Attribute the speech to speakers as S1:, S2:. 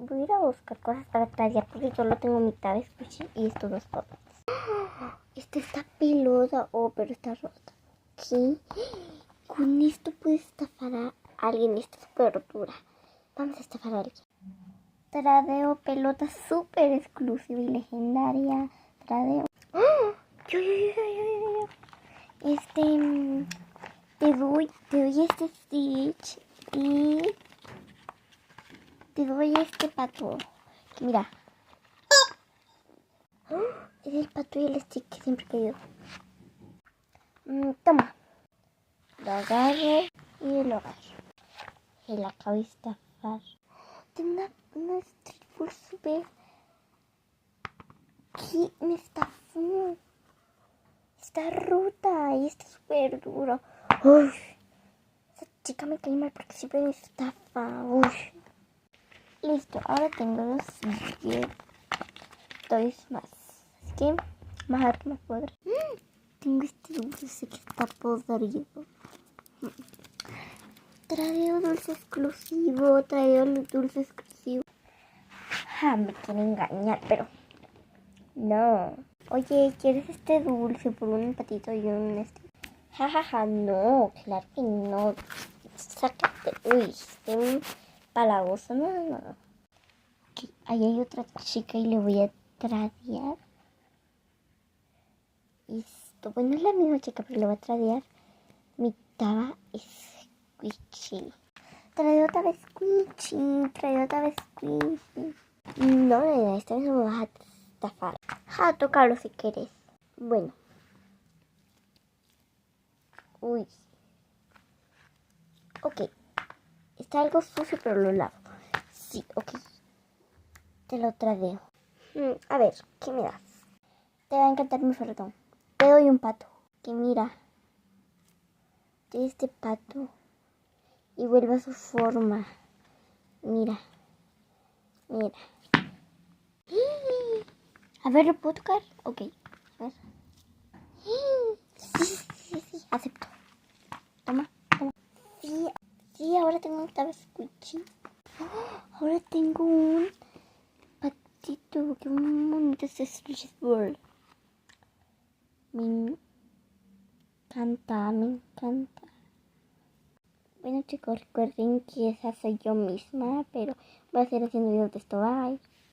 S1: voy a ir a buscar cosas para traer porque solo tengo mitad de squishy y estos dos poppets. Esta está peluda, pero está rota. ¿Qué? Con esto puedes estafar a alguien. Esta es súper dura. Vamos a estafar a alguien. Tradeo pelota súper exclusiva y legendaria. Tradeo. ¡Oh! Te doy este Stitch y te doy este pato. Que mira. ¡Oh! Es el pato y el Stitch que siempre he querido. Toma. Lo agarro y lo agarro. Y la acabo de estafar. Tengo una Street Food super. ¿Qué? Me estafó. Está rota y está súper duro. Uf. Esa chica me cae mal porque siempre me estafa. Uf. Listo, ahora tengo los 10 toys más. Así que vamos a ver qué más puedo dar. Tengo este dulce que está podrido. Tradeo dulce exclusivo. Tradeo dulce exclusivo. Me quieren engañar, pero no. Oye, ¿quieres este dulce por un patito y un este? Jajaja, no, claro que no. Sácate. Uy, estoy palagoso. No. Okay, ahí hay otra chica y le voy a tradear. Esto, bueno, es la misma chica, pero le voy a tradear mi taba squishy. Trae otra vez squishy. Trae otra vez squishy. No, esta vez no me vas a estafar. Tócalo si quieres. Bueno. Uy. Ok. Está algo sucio, pero lo lavo. Sí, ok. Te lo tradeo. A ver, ¿qué me das? Te va a encantar mi ferretón. Te doy un pato. Que mira. De este pato. Y vuelve a su forma. Mira. A ver, ¿lo puedo tocar? Ok. A ver. Sí. Acepto. Toma. Sí, ahora tengo un tab squishy. Ahora tengo un patito. Qué bonito es Stitch World. Me encanta. Bueno chicos, recuerden que esa soy yo misma, pero voy a seguir haciendo videos de esto. Bye.